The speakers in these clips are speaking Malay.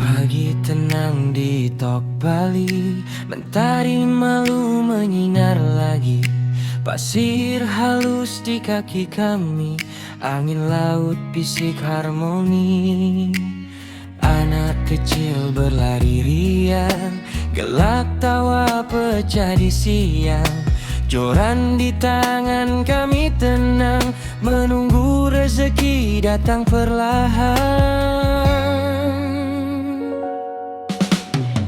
Pagi tenang di Tok Bali, mentari malu menyinar lagi. Pasir halus di kaki kami, angin laut bisik harmoni. Anak kecil berlari riang, gelak tawa pecah di siang. Joran di tangan kami tenang, menunggu rezeki datang perlahan.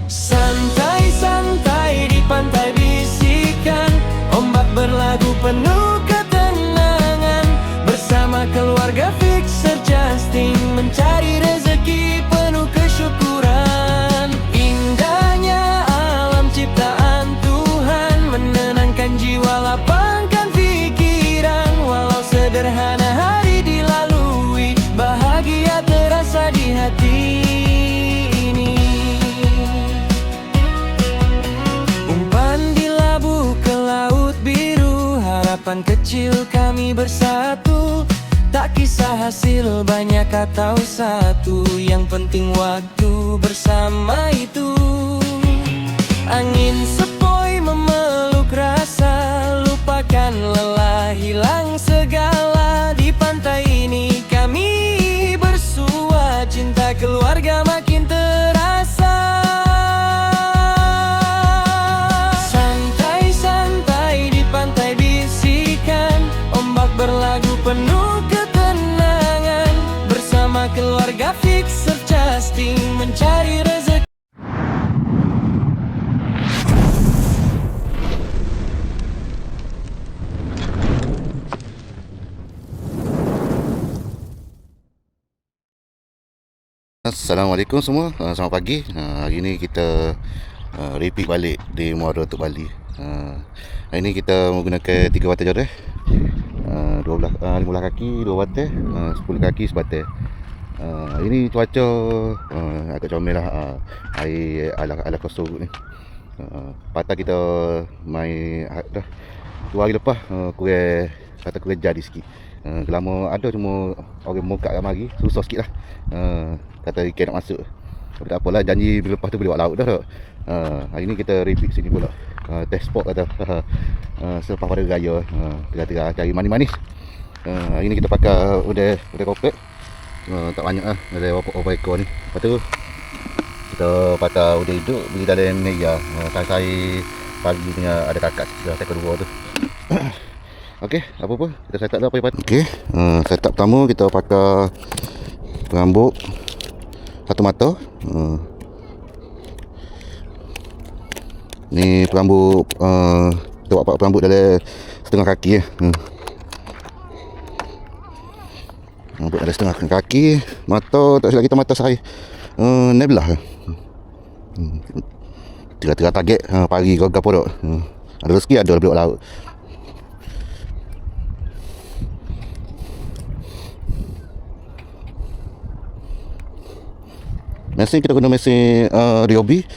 Santai-santai di pantai bisikan, ombak berlagu penuh ketenangan. Bersama keluarga Fixer Justin mencari rezeki penuh kesyukuran. Indahnya alam ciptaan Tuhan, menenangkan jiwa, lapangkan pikiran. Walau sederhana hari dilalui, bahagia terasa di hati ini. Umpan di labu ke laut biru, harapan kecil kami bersatu. Tak kisah hasil banyak atau satu, yang penting waktu bersama itu. Angin sepoi memeluk rasa, lupakan lelah, hilang segala. Di pantai ini kami bersua, cinta keluarga makin terasa. Santai-santai di pantai bisikan, ombak berlagu penuh ketenangan. Bersama keluarga Fixer Justin mencari rezeki. Assalamualaikum semua, selamat pagi. Hari ni kita repeat balik di Muara Tok Bali. Hari ni kita menggunakan 3 batai joreh, 15 kaki 2 batai, 10 kaki sebatai. Hari ni cuaca agak comel lah, air ala kosong ni. Patah kita main dah 2 hari lepas, kurang jadi sikit. Lama ada cuma orang muka kat mari, susah sikit lah. Kata ikan nak masuk, tapi tak apalah, janji minggu lepas tu boleh buat laut dah. Hari ni kita repeat sini pula, test spot kata. Selepas pada raya, tengah-tengah cari manis-manis. Hari ni kita pakai udai kopek, tak banyak lah, ada berapa ekor ni. Lepas tu kita pakai udai hidup, beli dalam meja. Saya pagi punya ada kakak dah tekor 2 tu. Okey, apa-apa kita set up dah apa-apa. Okey, set up pertama kita pakai perambut satu mata. Ni perambut, kita buat perambut dalam setengah kaki ya. Perambut dalam setengah kaki, mata tak silap kita mata saya Neblah. Tengah-tengah target pagi kau gapo dak. Ada rezeki ada lebih laut. Mesin kita guna mesin Ryobi,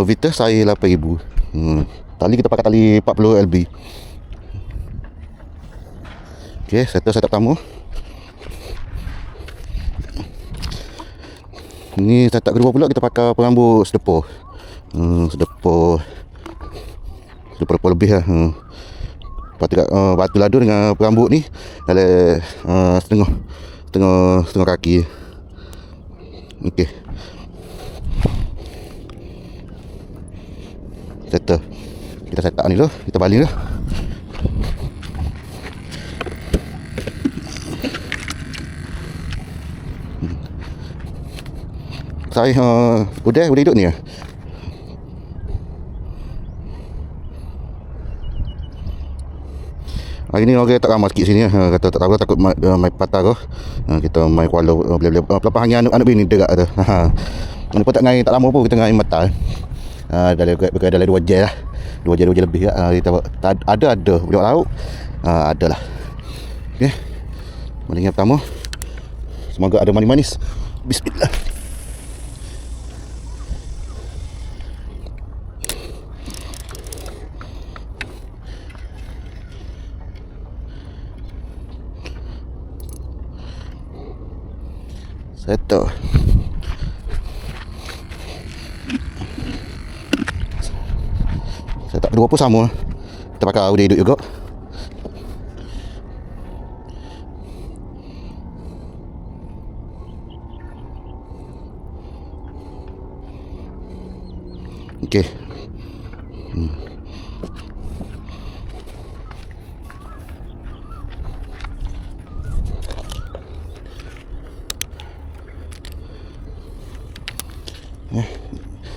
Vitas saya 8000. Tali kita pakai tali 40 LB. Okey, setup pertama. Ni setup kedua pula kita pakai perambut sedepor. Sedepor lebih lah. Batu ladu dengan perambut ni dalam setengah kaki. Okey. Kita set up ni dulu, kita baling dulu. Saya udah hidup ni ya. Hari ni orang tak ramai sikit sini ya. Kata tak tahu takut main patah ke. Kita main kuala boleh pelapah hanya anak bini dekat tu. Ni pun tak lama pun kita ngai mata. Dalam 2 jam lah, 2 jam lebih lah. Kita ada boleh laut, ada lah. Okay, maling yang pertama, semoga ada manis-manis. Bismillah. Settle. Kedua pun sama. Kita pakai udah hidup juga. Okey.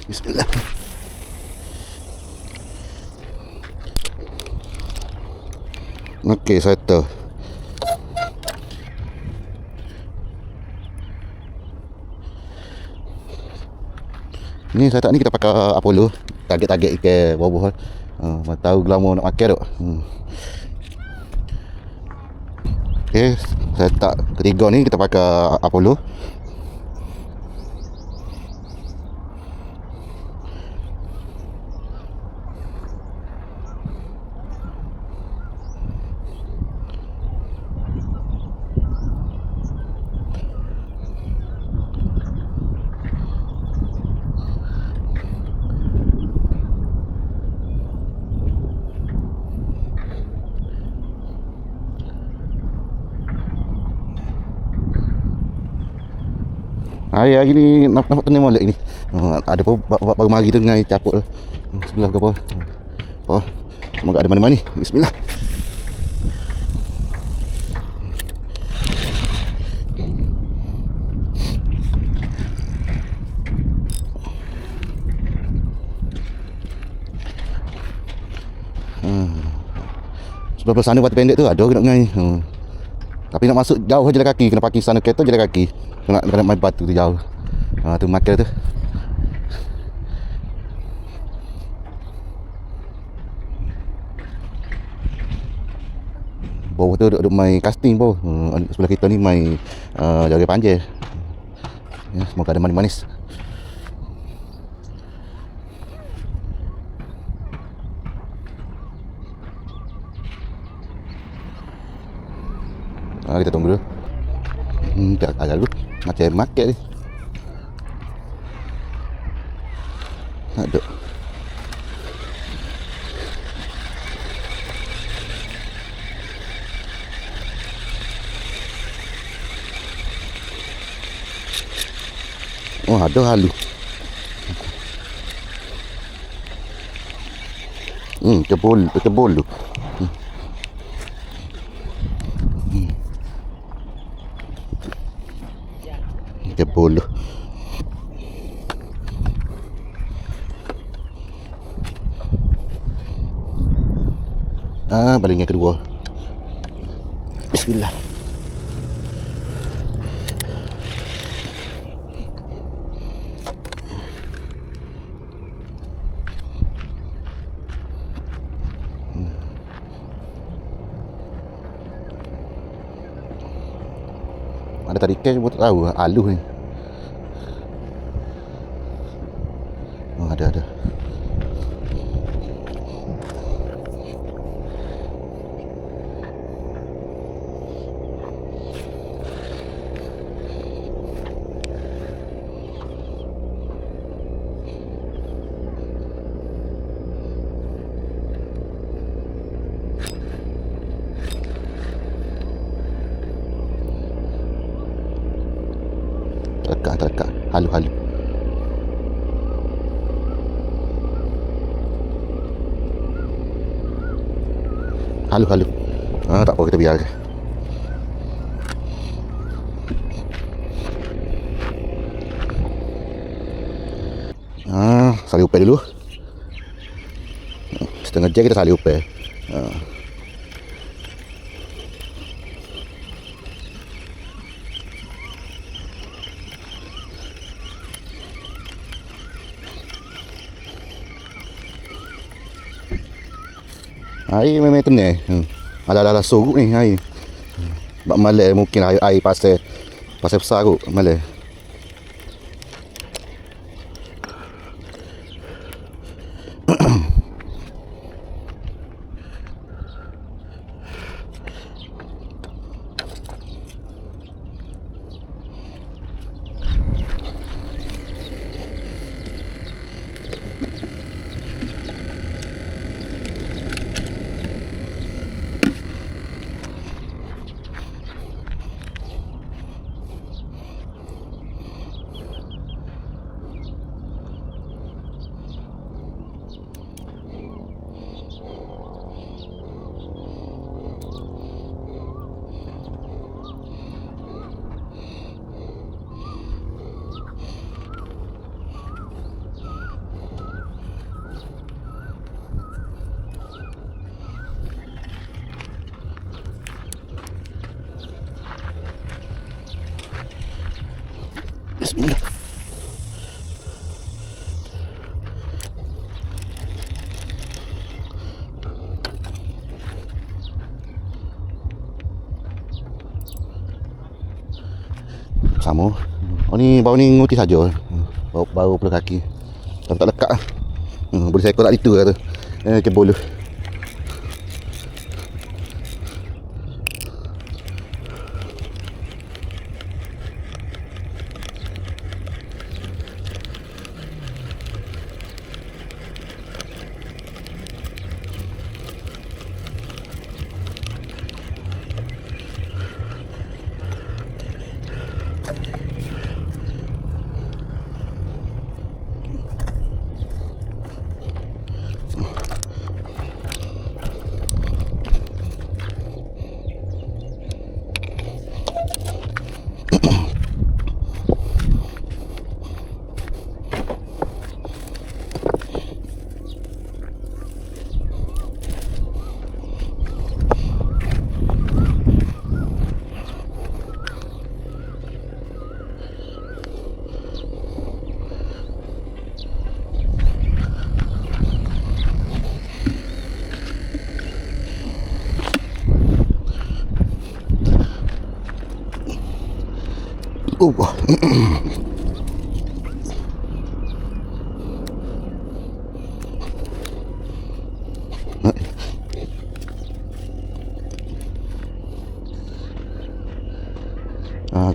Bismillah. Okey, settle. Ni saya tak ni kita pakai Apollo. Target-target ikan bawah. Tahu glamour nak makan tu. Okey, saya tak ketiga ni kita pakai Apollo. Hari ni nampak tenang molek ni. Ada pun baru mari tu dengan capuk tu. Sebelah ke apa. Oh, semoga ada mana-mana ni. Bismillah. Sebelah sana batu pendek tu ada kena ngai. Tapi nak masuk jauh jalan kaki, kena parking sana kereta jalan kaki. Kena main batu tu jauh. Tu makan tu. Bawah tu duk main casting pun. Sebelah kita ni main jaga panjang. Ya, semoga ada manis-manis. Kita tunggu dulu. Agak dulu. Macam market ni. Aduh. Oh, ada halu. Tebol tu. Tebol tu. Baling yang kedua. Bismillah. Ada tadi cash pun tak tahu aluh ni. Ada. Terdekat. Halu. Halu. Tak apa, kita biar. Salih upek dulu. Setengah jam kita salih upek. Air memang tenang. Ala-ala sorok ni air. Bak malai mungkin air pasal besar kot malai. Sama. Oh ni baru ni nguti saja. Baru pula kaki. Tapi tak lekat lah. Boleh saya tak itu kata. Cebol.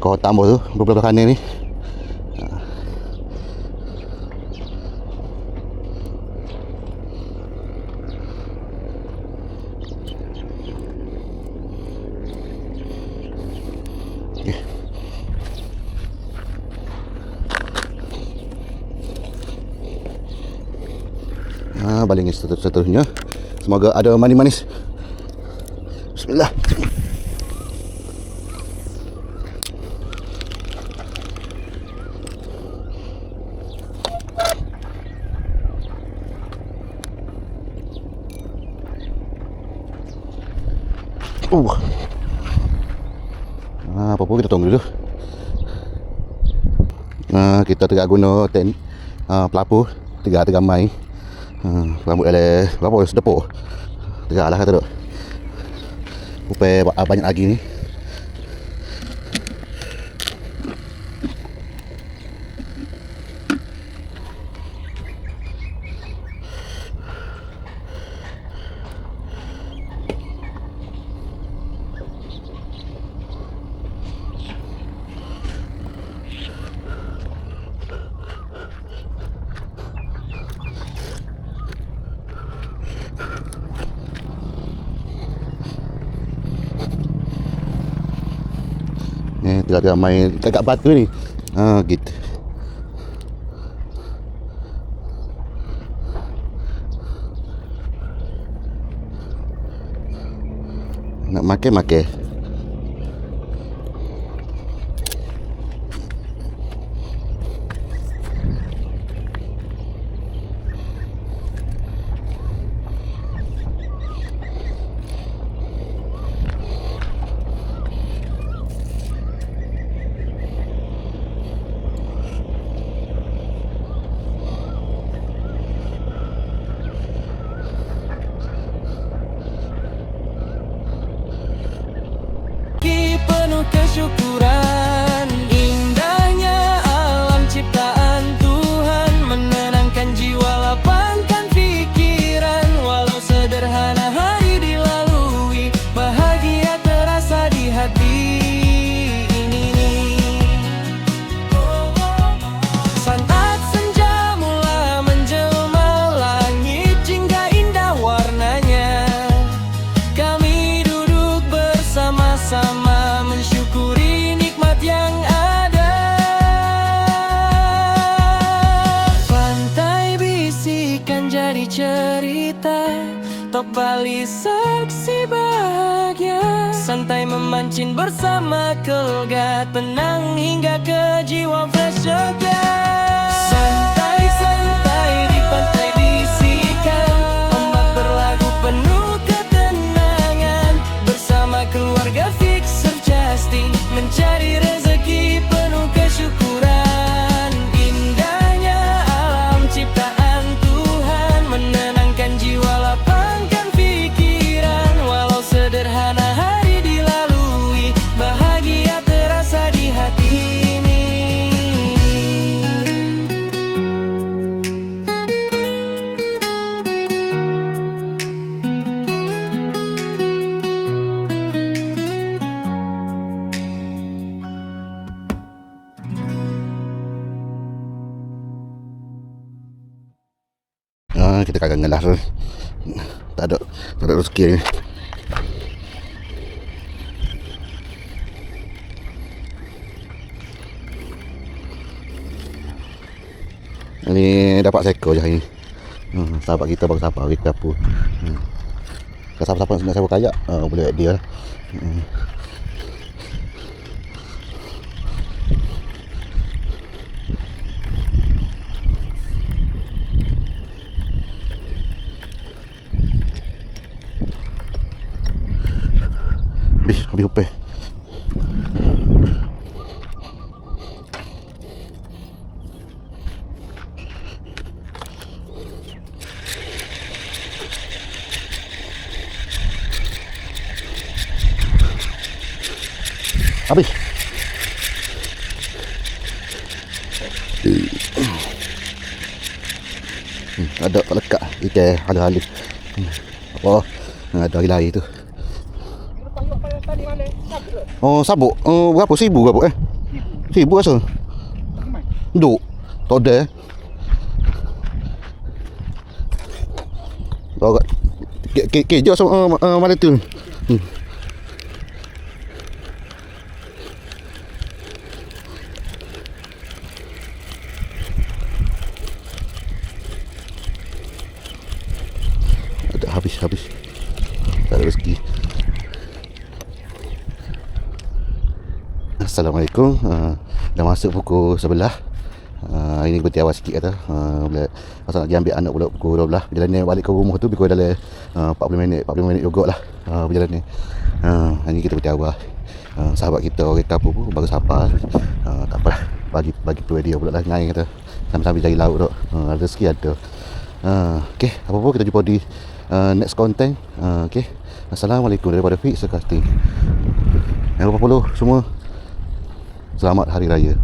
Kau tambah tu beberapa kanan ni. Baling seterusnya. Semoga ada manis-manis. Bismillah. Apa pun kita tunggu dulu. Kita tengah guna pelapur tiga mai. Rambut ele berapa sedepok. Tegak lah kata duk. Upaya banyak lagi ni. Ni tengah main dekat batu ni. Gitu. Nak makan. Penuh kesyukuran, indahnya alam ciptaan Tuhan, menenangkan jiwa, lapangkan pikiran. Walau sederhana hari dilalui, bahagia terasa di hati ini. Saat senja mula menjelma, langit jingga indah warnanya. Kami duduk bersama-sama, mensyukuri nikmat yang ada. Pantai bisikan jadi cerita, Tok Bali saksi bahagia. Santai memancing bersama keluarga, tenang hingga ke jiwa fresh segar. Santai-santai di pantai bisikan, ombak berlagu penuh ketenangan. Bersama keluarga fix Justin, mencari rezeki penuh kesyukuran. Indahnya alam ciptaan Tuhan, menenangkan jiwa, lapangkan pikiran. Walau sederhana hari dilalui, bahagia terasa di hati ini. Kita kangen lah. Tak ada rezeki ni. Ni dapat seko je hari ni. Sahabat kita baru siapa hari apa. Kalau siapa-siapa nak sewa kayak, boleh buat dia lah. Habis upeh. Habis. Ada tak lekat ikan halus-halus. Apa? Ada hari lain tu. Oh, sabuk. Berapa? 1,000 berapa 1,000 rasa. Duk. Tak ada. Kejap sama malam tu. Habis. Tak ada rezeki. Assalamualaikum. Dah masuk pukul 11. Ini berhenti awal sikit kata. Pasal nak pergi ambil anak pula pukul 12. Perjalanan balik ke rumah tu lebih kurang dalam 40 minit juga lah perjalanan. Ini kita berhenti awal. Sahabat kita orang kapur pun baru sampai. Tak apalah. Bagi peluang dia pula lah. Ngain kata. Sambil-sambil cari laut tu. Rezeki ada. Okay, apa-apa kita jumpa di next content. Okay, Assalamualaikum daripada Fix Casting. Jangan lupa follow semua. Selamat Hari Raya.